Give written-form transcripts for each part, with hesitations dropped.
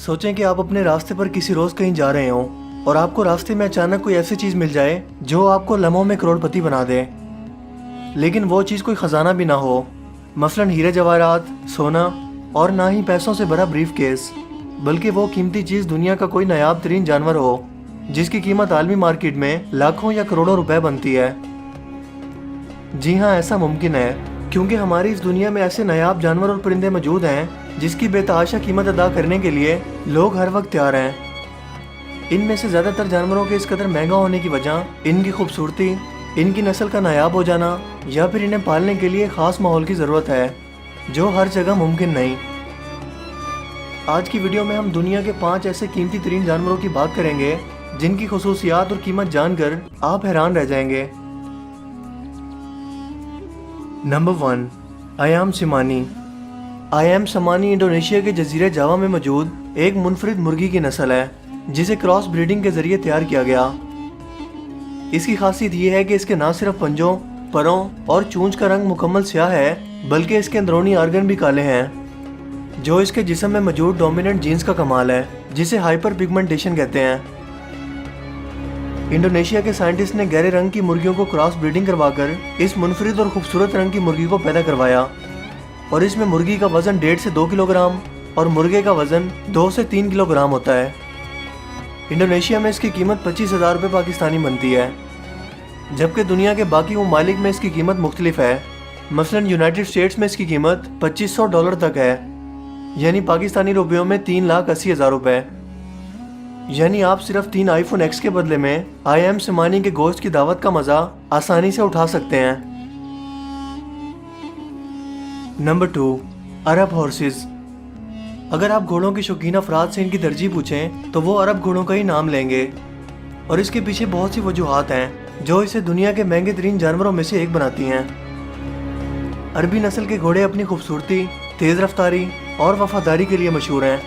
सोचें कि आप अपने रास्ते पर किसी रोज कहीं जा रहे हों और आपको रास्ते में अचानक कोई ऐसी चीज मिल जाए जो आपको लम्हों में करोड़पति बना दे, लेकिन वो चीज कोई खजाना भी ना हो, मसलन हीरे जवाहरात, सोना और ना ही पैसों से भरा ब्रीफ केस, बल्कि वो कीमती चीज दुनिया का कोई नायाब तरीन जानवर हो जिसकी कीमत आलमी मार्केट में लाखों या करोड़ों रुपए बनती है। जी हाँ, ऐसा मुमकिन है क्योंकि हमारी इस दुनिया में ऐसे नायाब जानवर और परिंदे मौजूद हैं जिसकी बेतहाशा कीमत अदा करने के लिए लोग हर वक्त तैयार हैं। इनमें से ज़्यादातर जानवरों के इस कदर महंगा होने की वजह इनकी खूबसूरती, इनकी नस्ल का नायाब हो जाना या फिर इन्हें पालने के लिए ख़ास माहौल की ज़रूरत है जो हर जगह मुमकिन नहीं। आज की वीडियो में हम दुनिया के 5 ऐसे कीमती तरीन जानवरों की बात करेंगे जिनकी खुसूसियात और कीमत जानकर आप हैरान रह जाएंगे। नंबर 1, अयाम सिमानी। अयाम सिमानी इंडोनेशिया के जजीरे जावा में मौजूद एक मुनफरिद मुर्गी की नस्ल है जिसे क्रॉस ब्रीडिंग के जरिए तैयार किया गया। इसकी खासियत यह है कि इसके न सिर्फ पंजों, परों और चूंच का रंग मुकम्मल स्याह है बल्कि इसके अंदरूनी आर्गन भी काले हैं, जो इसके जिस्म में मौजूद डोमिनेंट जीन्स का कमाल है जिसे हाइपर पिगमेंटेशन कहते हैं। इंडोनेशिया के साइंटिस्ट ने गहरे रंग की मुर्गियों को क्रॉस ब्रीडिंग करवाकर इस मुनफरिद और खूबसूरत रंग की मुर्गी को पैदा करवाया और इसमें मुर्गी का वजन 1.5 से 2 किलोग्राम और मुर्गे का वजन 2 से 3 किलोग्राम होता है। इंडोनेशिया में इसकी कीमत 25,000 रुपये पाकिस्तानी बनती है, जबकि दुनिया के बाकी ममालिक में इसकी कीमत मुख्तलिफ है। मसलन यूनाइटेड स्टेट्स में इसकी कीमत $2,500 तक है, यानी पाकिस्तानी रुपयों में 3,80,000 रुपये। यानी आप सिर्फ 3 आईफोन X के बदले में अयाम सिमानी के गोश्त की दावत का मजा आसानी से उठा सकते हैं। नंबर 2, अरब हॉर्सेस। अगर आप घोड़ों के शौकीन अफराद से इनकी तरजीह पूछें तो वो अरब घोड़ों का ही नाम लेंगे और इसके पीछे बहुत सी वजूहात हैं जो इसे दुनिया के महंगे तरीन जानवरों में से एक बनाती हैं। अरबी नस्ल के घोड़े अपनी खूबसूरती, तेज़ रफ्तारी और वफादारी के लिए मशहूर हैं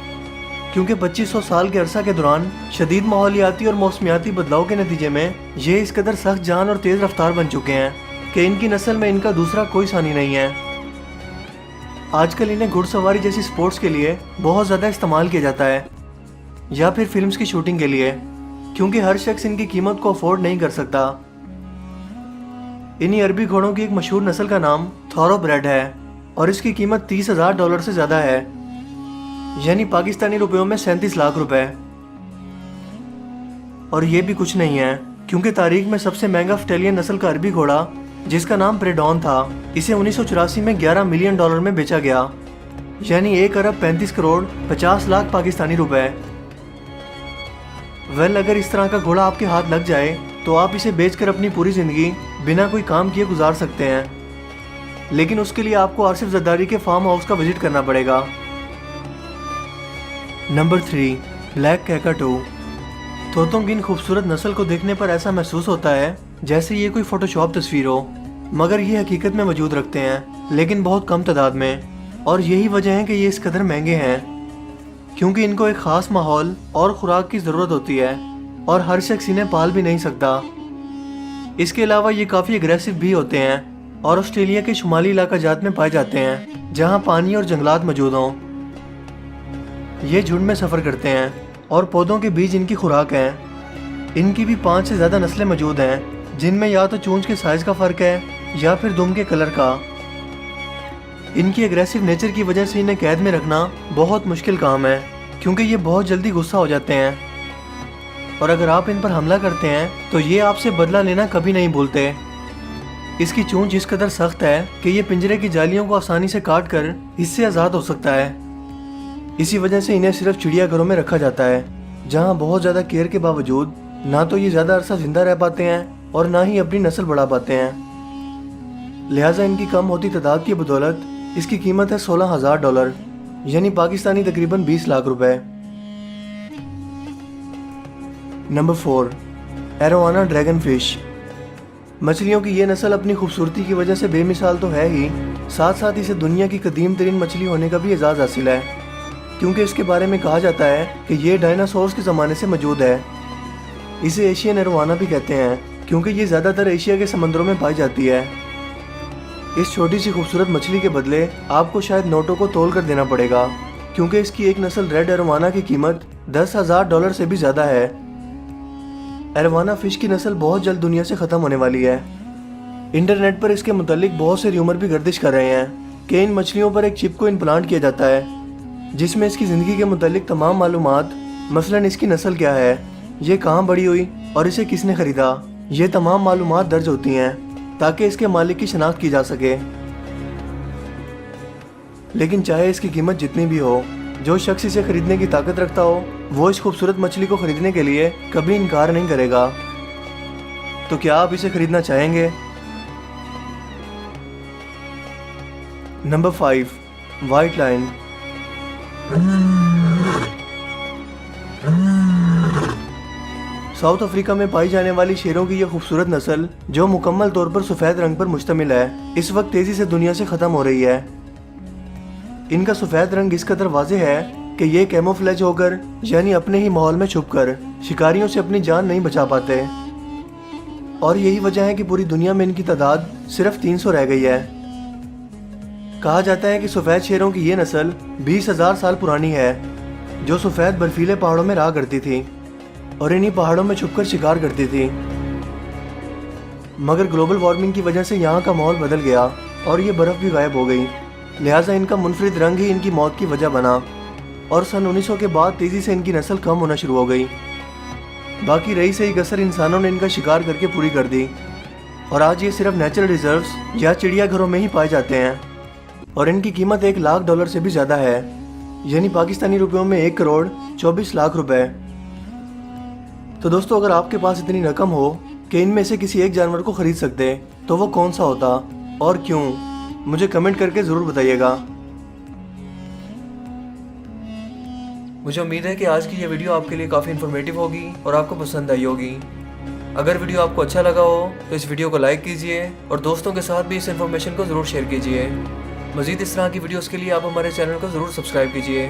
क्योंकि 2500 साल के अरसा के दौरान शदीद माहौलियाती और मौसमियाती बदलाव के नतीजे में ये इस कदर सख्त जान और तेज़ रफ्तार बन चुके हैं कि इनकी नस्ल में इनका दूसरा कोई सानी नहीं है। आजकल इन्हें घुड़सवारी जैसी स्पोर्ट्स के लिए बहुत ज़्यादा इस्तेमाल किया जाता है या फिर फिल्म्स की शूटिंग के लिए, क्योंकि हर शख्स इनकी कीमत को अफोर्ड नहीं कर सकता। इन्हीं अरबी घोड़ों की एक मशहूर नस्ल का नाम थॉरोब्रेड है और इसकी कीमत $30,000 से ज़्यादा है, यानी पाकिस्तानी रुपयों में 37 लाख रुपए। और ये भी कुछ नहीं है क्योंकि तारीख में सबसे महंगा स्टैलियन नस्ल का अरबी घोड़ा जिसका नाम प्रेडॉन था, इसे 1984 में $11 मिलियन में बेचा गया, यानी 1 अरब 35 करोड़ 50 लाख पाकिस्तानी रुपए। अगर इस तरह का घोड़ा आपके हाथ लग जाए तो आप इसे बेचकर अपनी पूरी जिंदगी बिना कोई काम किए गुजार सकते हैं, लेकिन उसके लिए आपको आसिफ जरदारी के फार्म हाउस का विजिट करना पड़ेगा। Number 3, black कैकाटू। तोतों की इन खूबसूरत नस्ल को देखने पर ऐसा महसूस होता है जैसे ये कोई फोटोशॉप तस्वीर हो, मगर ये हकीकत में वजूद रखते हैं लेकिन बहुत कम तादाद में, और यही वजह है कि ये इस कदर महंगे हैं क्योंकि इनको एक ख़ास माहौल और खुराक की ज़रूरत होती है और हर शख्स इन्हें पाल भी नहीं सकता। इसके अलावा ये काफ़ी अग्रेसिव भी होते हैं और ऑस्ट्रेलिया के शुमाली इलाका जात में पाए जाते हैं जहाँ पानी और जंगलात मौजूद हों। ये झुंड में सफ़र करते हैं और पौधों के बीज इनकी खुराक हैं। इनकी भी 5 से ज़्यादा नस्लें मौजूद हैं जिनमें या तो चूंच के साइज़ का फ़र्क है या फिर दुम के कलर का। इनकी एग्रेसिव नेचर की वजह से इन्हें कैद में रखना बहुत मुश्किल काम है क्योंकि ये बहुत जल्दी गुस्सा हो जाते हैं और अगर आप इन पर हमला करते हैं तो ये आपसे बदला लेना कभी नहीं भूलते। इसकी चूंच इस कदर सख्त है कि ये पिंजरे की जालियों को आसानी से काट कर इससे आज़ाद हो सकता है। इसी वजह से इन्हें सिर्फ चिड़ियाघरों में रखा जाता है जहाँ बहुत ज़्यादा केयर के बावजूद ना तो ये ज़्यादा अरसा जिंदा रह पाते हैं और ना ही अपनी नस्ल बढ़ा पाते हैं। लिहाजा इनकी कम होती तादाद की बदौलत इसकी कीमत है $16,000, यानी पाकिस्तानी तकरीबन 20 लाख रुपए। Number 4, arowana dragon fish. मछलियों की ये नस्ल अपनी खूबसूरती की वजह से बेमिसाल तो है ही, साथ साथ इसे दुनिया की कदीम तरीन मछली होने का भी एजाज़ हासिल है क्योंकि इसके बारे में कहा जाता है कि ये डायनासोर्स के ज़माने से मौजूद है। इसे एशियन एरोवाना भी कहते हैं क्योंकि ये ज़्यादातर एशिया के समंदरों में पाई जाती है। इस छोटी सी खूबसूरत मछली के बदले आपको शायद नोटों को तोल कर देना पड़ेगा क्योंकि इसकी एक नस्ल रेड एरोवाना की कीमत $10,000 से भी ज़्यादा है। एरोवाना फिश की नस्ल बहुत जल्द दुनिया से ख़त्म होने वाली है। इंटरनेट पर इसके मुतालिक बहुत से र्यूमर भी गर्दिश कर रहे हैं कि इन मछलियों पर एक चिप को इम्प्लांट किया जाता है जिसमें इसकी ज़िंदगी के मुतालिक तमाम मालूमात, मसलन इसकी नस्ल क्या है, ये कहाँ बड़ी हुई और इसे किसने ख़रीदा, ये तमाम मालूमात दर्ज होती हैं ताकि इसके मालिक की शनाख्त की जा सके। लेकिन चाहे इसकी कीमत जितनी भी हो, जो शख्स इसे खरीदने की ताकत रखता हो वो इस खूबसूरत मछली को खरीदने के लिए कभी इनकार नहीं करेगा। तो क्या आप इसे खरीदना चाहेंगे? Number 5, white line. South Africa में पाई जाने वाली शेरों की यह खूबसूरत नस्ल, जो मुकम्मल तौर पर सफ़ेद रंग पर मुश्तमिल है, इस वक्त तेज़ी से दुनिया से ख़त्म हो रही है। इनका सफ़ेद रंग इस कदर वाज़ेह है कि ये कैमोफ्लेज होकर, यानी अपने ही माहौल में छुपकर, शिकारियों से अपनी जान नहीं बचा पाते। और यही वजह है कि पूरी दुनिया में इनकी तादाद सिर्फ 300 रह गई है। कहा जाता है कि सफ़ेद शेरों की ये नस्ल 20,000 साल पुरानी है, जो सफ़ेद बर्फीले पहाड़ों में रहा करती थी और इन्हीं पहाड़ों में छुपकर शिकार करती थी। मगर ग्लोबल वार्मिंग की वजह से यहाँ का माहौल बदल गया और ये बर्फ़ भी गायब हो गई, लिहाजा इनका मुनफरिद रंग ही इनकी मौत की वजह बना और सन 1900 के बाद तेज़ी से इनकी नस्ल कम होना शुरू हो गई। बाकी रही सही कसर इंसानों ने इनका शिकार करके पूरी कर दी और आज ये सिर्फ नेचुरल रिजर्व्स या चिड़ियाघरों में ही पाए जाते हैं और इनकी कीमत $1 लाख से भी ज़्यादा है, यानी पाकिस्तानी रुपयों में 1,24,00,000 रुपए। तो दोस्तों, अगर आपके पास इतनी रकम हो कि इनमें से किसी एक जानवर को ख़रीद सकते तो वो कौन सा होता और क्यों, मुझे कमेंट करके ज़रूर बताइएगा। मुझे उम्मीद है कि आज की ये वीडियो आपके लिए काफ़ी इन्फॉर्मेटिव होगी और आपको पसंद आई होगी। अगर वीडियो आपको अच्छा लगा हो तो इस वीडियो को लाइक कीजिए और दोस्तों के साथ भी इस इन्फॉर्मेशन को ज़रूर शेयर कीजिए। मज़ीद इस तरह की वीडियोस के लिए आप हमारे चैनल को ज़रूर सब्सक्राइब कीजिए।